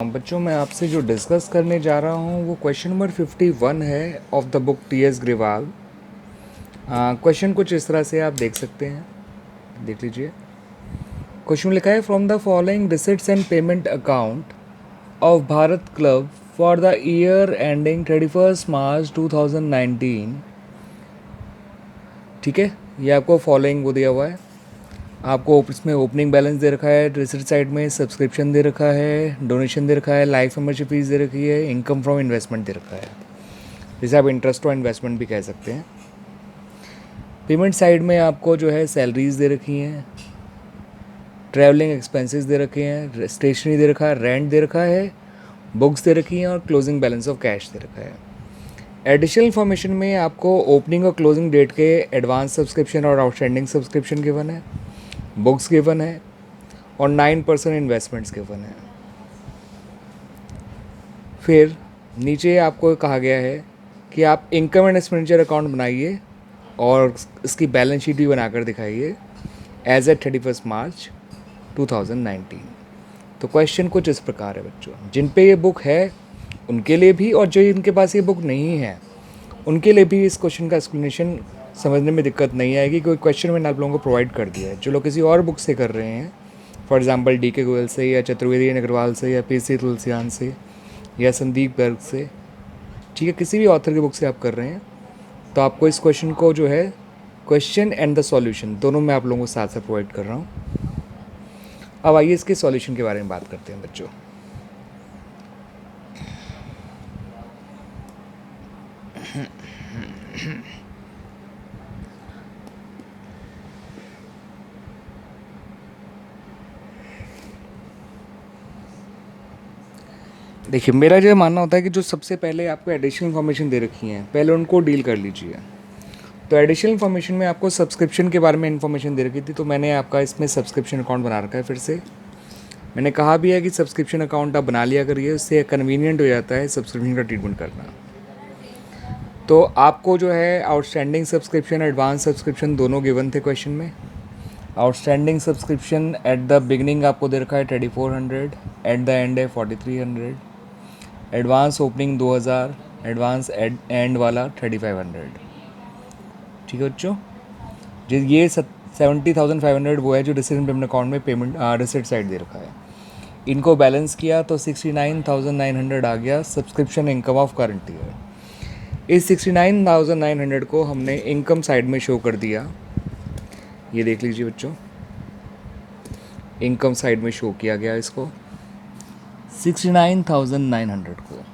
बच्चों मैं आपसे जो डिस्कस करने जा रहा हूँ वो क्वेश्चन नंबर 51 है of the book T.S.. Grewal. Question कुछ इस तरह से आप देख सकते हैं, देख लीजिए। क्वेश्चन लिखा है from the following receipts and payment account of Bharat club for the year ending 31 मार्च 2019। ठीक है, ये आपको फॉलोइंग वो दिया हुआ है। आपको इसमें ओपनिंग बैलेंस दे रखा है, रिसिट साइड में सब्सक्रिप्शन दे रखा है, डोनेशन दे रखा है, लाइफ मेंबरशिप फीस दे रखी है, इनकम फ्रॉम इन्वेस्टमेंट दे रखा है, जिसे आप इंटरेस्ट और इन्वेस्टमेंट भी कह सकते हैं। पेमेंट साइड में आपको जो है सैलरीज दे रखी हैं, ट्रैवलिंग एक्सपेंसेस दे रखे हैं, स्टेशनरी दे रखा है, रेंट दे रखा है, बुक्स दे रखी हैं और क्लोजिंग बैलेंस ऑफ कैश दे रखा है। एडिशनल इन्फॉर्मेशन में आपको ओपनिंग और क्लोजिंग डेट के एडवांस सब्सक्रिप्शन और आउटस्टैंडिंग सब्सक्रिप्शन गिवन है, बुक्स गिवन है और 9% इन्वेस्टमेंट्स गिवन है। फिर नीचे आपको कहा गया है कि आप इनकम एंड एक्सपेंडिचर अकाउंट बनाइए और इसकी बैलेंस शीट भी बनाकर दिखाइए एज एट 31 मार्च 2019। तो क्वेश्चन कुछ इस प्रकार है बच्चों, जिन पे ये बुक है उनके लिए भी और जो इनके पास ये बुक नहीं है उनके लिए भी इस क्वेश्चन का एक्सप्लेनेशन समझने में दिक्कत नहीं आएगी, क्योंकि क्वेश्चन मैंने आप लोगों को प्रोवाइड कर दिया है। जो लोग किसी और बुक से कर रहे हैं, फॉर एग्जांपल डी.के. गोयल से या चतुर्वेदी अग्रवाल से या पी.सी. तुलसियान से या संदीप गर्ग से, ठीक है, किसी भी ऑथर की बुक से आप कर रहे हैं, तो आपको इस क्वेश्चन को जो है क्वेश्चन एंड द सॉल्यूशन दोनों मैं आप लोगों को साथ साथ प्रोवाइड कर रहा हूँ। अब आइए इसके सॉल्यूशन के बारे में बात करते हैं बच्चों। देखिए, मेरा जो मानना होता है कि जो सबसे पहले आपको एडिशनल इन्फॉर्मेशन दे रखी है पहले उनको डील कर लीजिए। तो एडिशनल इन्फॉर्मेशन में आपको सब्सक्रिप्शन के बारे में इन्फॉर्मेशन दे रखी थी, तो मैंने आपका इसमें सब्सक्रिप्शन अकाउंट बना रखा है। फिर से मैंने कहा भी है कि सब्सक्रिप्शन अकाउंट आप बना लिया करिए, उससे कन्वीनियंट हो जाता है सब्सक्रिप्शन का ट्रीटमेंट करना। तो आपको जो है आउटस्टैंडिंग सब्सक्रिप्शन, एडवांस सब्सक्रिप्शन दोनों गिवन थे क्वेश्चन में। Outstanding subscription at the beginning आपको दे रखा है 2400, एट द एंड है 4300, एडवांस ओपनिंग 2000, एडवांस एंड वाला 3500। ठीक है बच्चों, जिस ये 70,500 वो है जो रिसिट पेमेंट अकाउंट में पेमेंट रिसिट साइड दे रखा है। इनको बैलेंस किया तो 69,900 आ गया subscription income of current year. इस 69,900 को हमने इनकम साइड में शो कर दिया, ये देख लीजिए बच्चों, इनकम साइड में शो किया गया इसको 69,900 को।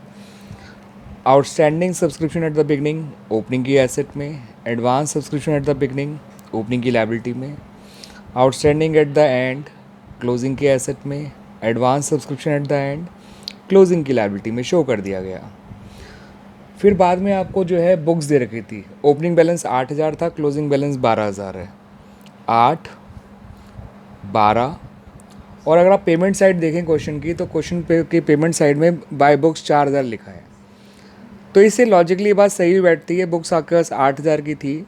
Outstanding subscription at the beginning opening की एसेट में, advance subscription at the beginning opening की लायबिलिटी में, outstanding at the end closing की एसेट में, advance subscription at the end closing की लायबिलिटी में शो कर दिया गया। फिर बाद में आपको जो है बुक्स दे रखी थी। ओपनिंग बैलेंस 8,000 था, क्लोजिंग बैलेंस 12,000 है। 8, 12 और अगर आप पेमेंट साइड देखें क्वेश्चन की, तो क्वेश्चन की पेमेंट साइड में बाय बुक्स 4,000 लिखा है। तो इससे लॉजिकली ये बात सही बैठती है। बुक्स आपके पास 8,000 की थी,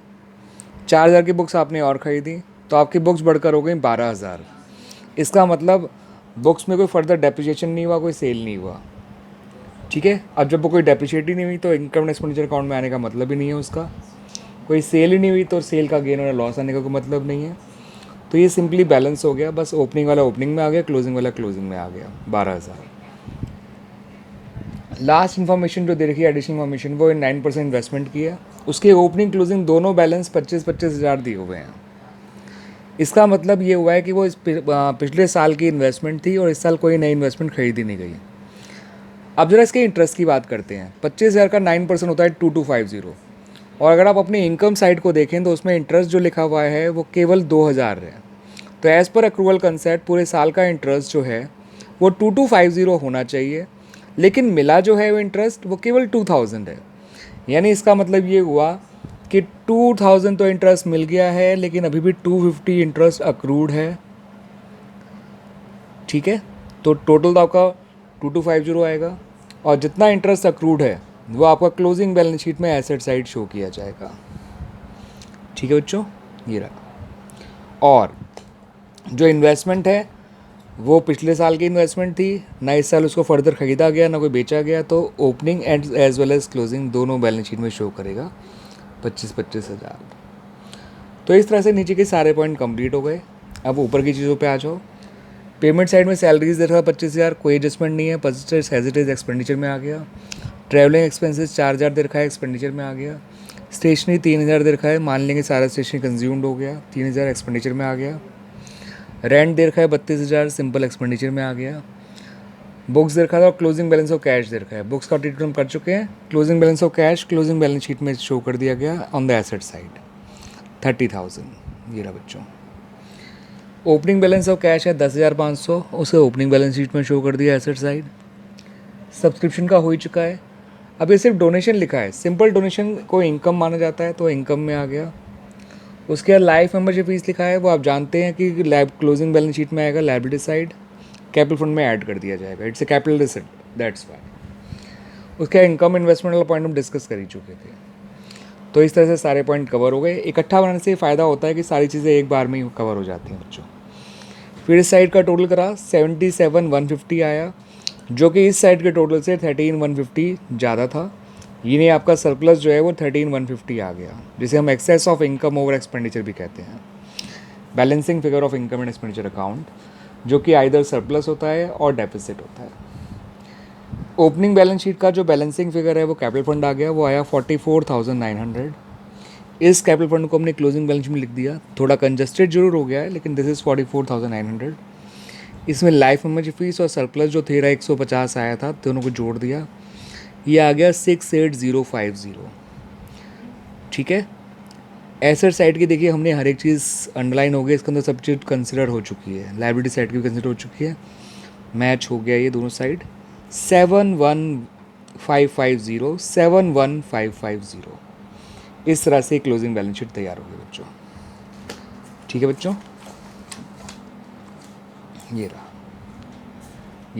4,000 की बुक्स आपने और ख़रीदी, तो आपकी बुक्स बढ़कर हो गई 12,000। इसका मतलब बुक्स में कोई फर्दर डेप्रिसिएशन नहीं हुआ, कोई सेल नहीं हुआ। ठीक है, अब जब वो कोई डेप्रिशिएट ही नहीं हुई तो इनकम एंड एक्सपेंडिचर अकाउंट में आने का मतलब ही नहीं है उसका। कोई सेल ही नहीं हुई तो सेल का गेन और लॉस आने का कोई मतलब नहीं है। तो ये सिंपली बैलेंस हो गया, बस ओपनिंग वाला ओपनिंग में आ गया, क्लोजिंग वाला क्लोजिंग में आ गया 12,000। लास्ट इन्फॉर्मेशन जो दे रखी है एडिशनल इन्फॉर्मेशन, वो 9% इन्वेस्टमेंट की है। उसके ओपनिंग क्लोजिंग दोनों बैलेंस 25-25 हज़ार दिए हुए हैं। इसका मतलब ये हुआ है कि वो इस पिछले साल की इन्वेस्टमेंट थी और इस साल कोई नई इन्वेस्टमेंट खरीदी नहीं गई। अब जरा इसके इंटरेस्ट की बात करते हैं। 25,000 का 9% होता है 2250, और अगर आप अपनी इनकम साइड को देखें तो उसमें इंटरेस्ट जो लिखा हुआ है वो केवल 2,000 है। तो एज़ पर अक्रूवल कंसेप्ट पूरे साल का इंटरेस्ट जो है वो 2250 होना चाहिए, लेकिन मिला जो है वो इंटरेस्ट वो केवल 2,000 है। यानी इसका मतलब ये हुआ कि 2,000 तो इंटरेस्ट मिल गया है, लेकिन अभी भी 250 इंटरेस्ट अक्रूड है। ठीक है, तो टोटल तो आपका 2250 आएगा, और जितना इंटरेस्ट अक्रूड है वो आपका क्लोजिंग बैलेंस शीट में एसेट साइड शो किया जाएगा। ठीक है बच्चों, ये रहा। और जो इन्वेस्टमेंट है वो पिछले साल की इन्वेस्टमेंट थी ना, इस साल उसको फर्दर ख़रीदा गया ना कोई बेचा गया, तो opening and as well as closing दोनों बैलेंस शीट में शो करेगा 25-25 हज़ार। तो इस तरह से नीचे के सारे पॉइंट कंप्लीट हो गए। अब ऊपर की चीज़ों पे आ जाओ। पेमेंट साइड में सैलरीज दे रहा 25,000, कोई एडजस्टमेंट नहीं है, परचेज हेजिटेज एक्सपेंडिचर में आ गया। ट्रैवलिंग एक्सपेंसेस 4,000 दे रखा है, एक्सपेंडिचर में आ गया। स्टेशनरी 3,000 दे रखा है, मान लेंगे सारा स्टेशनरी कंज्यूम्ड हो गया, 3,000 एक्सपेंडिचर में आ गया। रेंट दे रखा है 32,000, सिंपल एक्सपेंडिचर में आ गया। बुक्स दे रखा था और क्लोजिंग बैलेंस ऑफ कैश दे रखा है। बुक्स का ट्रीटमेंट हम कर चुके हैं। Closing balance of cash closing balance sheet में शो कर दिया गया ऑन द एसेट साइड 30,000। ये रहा बच्चों। ओपनिंग बैलेंस ऑफ कैश है 10,500, उसे ओपनिंग बैलेंस शीट में शो कर दिया एसेट साइड। सब्सक्रिप्शन का हो ही चुका है। अब ये सिर्फ डोनेशन लिखा है, सिंपल डोनेशन को इनकम माना जाता है तो इनकम में आ गया। उसके बाद लाइफ मेंबरशिप फीस लिखा है, वो आप जानते हैं कि लैब क्लोजिंग बैलेंस शीट में आएगा, लायबिलिटी साइड कैपिटल फंड में ऐड कर दिया जाएगा। It's a capital receipt, that's why. उसके इनकम इन्वेस्टमेंट वाला पॉइंट हम डिस्कस कर ही चुके थे। तो इस तरह से सारे पॉइंट कवर हो गए। इकट्ठा बनाने से फ़ायदा होता है कि सारी चीज़ें एक बार में ही कवर हो जाती हैं बच्चों। फिर इस साइड का टोटल करा 77,150 आया, जो कि इस साइड के टोटल से 13,150 ज़्यादा था। यानी आपका सरप्लस जो है वो 13,150 आ गया, जिसे हम excess of income over expenditure भी कहते हैं। Balancing figure of income and expenditure account, जो कि आइदर सरप्लस होता है और डेफिसिट होता है। ओपनिंग बैलेंस शीट का जो बैलेंसिंग फिगर है वो कैपिटल फंड आ गया, वो आया 44,900। इस कैपिटल फंड को हमने क्लोजिंग बैलेंस में लिख दिया, थोड़ा कंजस्टेड जरूर हो गया है लेकिन दिस इज़ 44,900। इसमें लाइफ मेंबरशिप फीस और सरप्लस जो 13,150 आया था, दोनों को जोड़ दिया, ये आ गया 68,050। ठीक है। एसेट साइड की देखिए हमने हर एक चीज़ अंडरलाइन हो गई, इसके अंदर सब चीज़ कंसिडर हो चुकी है। लाइबिलिटी साइड की भी कंसिडर हो चुकी है, मैच हो गया ये दोनों साइड। 71,550 71,550 इस तरह से क्लोजिंग बैलेंस शीट तैयार होगी बच्चों। ठीक है बच्चों, ये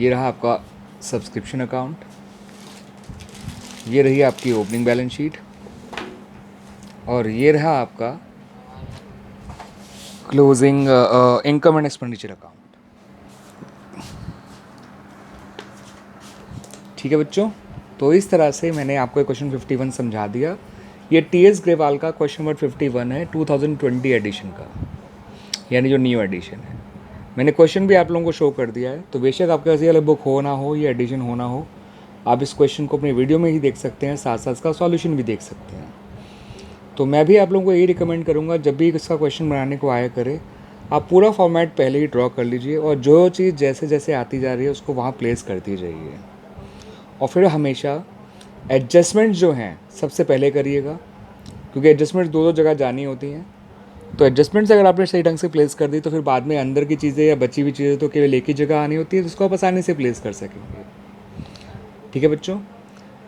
रहा आपका सब्सक्रिप्शन अकाउंट, ये रही आपकी ओपनिंग बैलेंस शीट, और ये रहा आपका closing income and expenditure account. ठीक है बच्चों, तो इस तरह से मैंने आपको क्वेश्चन 51 समझा दिया। ये टी.एस. ग्रेवाल का क्वेश्चन नंबर 51 है, 2020 एडिशन का, यानी जो न्यू एडिशन है। मैंने क्वेश्चन भी आप लोगों को शो कर दिया है, तो बेशक आपके पास ये वाला बुक हो ना हो, ये एडिशन हो ना हो, आप इस क्वेश्चन को अपनी वीडियो में ही देख सकते हैं, साथ साथ इसका सॉल्यूशन भी देख सकते हैं। तो मैं भी आप लोगों को यही रिकमेंड करूँगा, जब भी इसका क्वेश्चन बनाने को आया करे, आप पूरा फॉर्मेट पहले ही ड्रॉ कर लीजिए और जो चीज़ जैसे जैसे आती जा रही है उसको वहाँ प्लेस करती जाइए। और फिर हमेशा एडजस्टमेंट जो हैं सबसे पहले करिएगा, क्योंकि एडजस्टमेंट दो जगह जानी होती हैं। तो एडजस्टमेंट्स अगर आपने सही ढंग से प्लेस कर दी तो फिर बाद में अंदर की चीज़ें या बची हुई चीज़ें तो केवल एक ही जगह आनी होती है, जिसको आप आसानी से प्लेस कर सकेंगे। ठीक है बच्चों,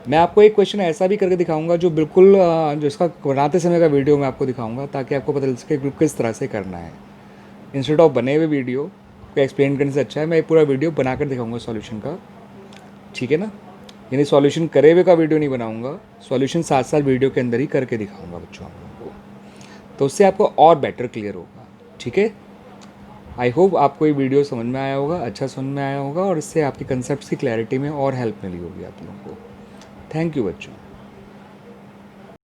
मैं आपको एक क्वेश्चन ऐसा भी करके दिखाऊंगा जो बिल्कुल जो इसका बनाते समय का वीडियो मैं आपको दिखाऊंगा, ताकि आपको पता चल सके कि किस तरह से करना है। इंस्टेड ऑफ बने हुए वीडियो को एक्सप्लेन करने से अच्छा है मैं पूरा वीडियो बनाकर दिखाऊंगा सॉल्यूशन का। ठीक है ना, यानी सॉल्यूशन करे हुए का वीडियो नहीं बनाऊंगा, सॉल्यूशन साथ साथ वीडियो के अंदर ही करके दिखाऊंगा बच्चों आप लोगों को, तो उससे आपको और बेटर क्लियर होगा। ठीक है, आई होप आपको ये वीडियो समझ में आया होगा, अच्छा समझ में आया होगा, और इससे आपके कंसेप्ट की क्लैरिटी में और हेल्प मिली होगी आप लोगों को। थैंक यू बच्चों।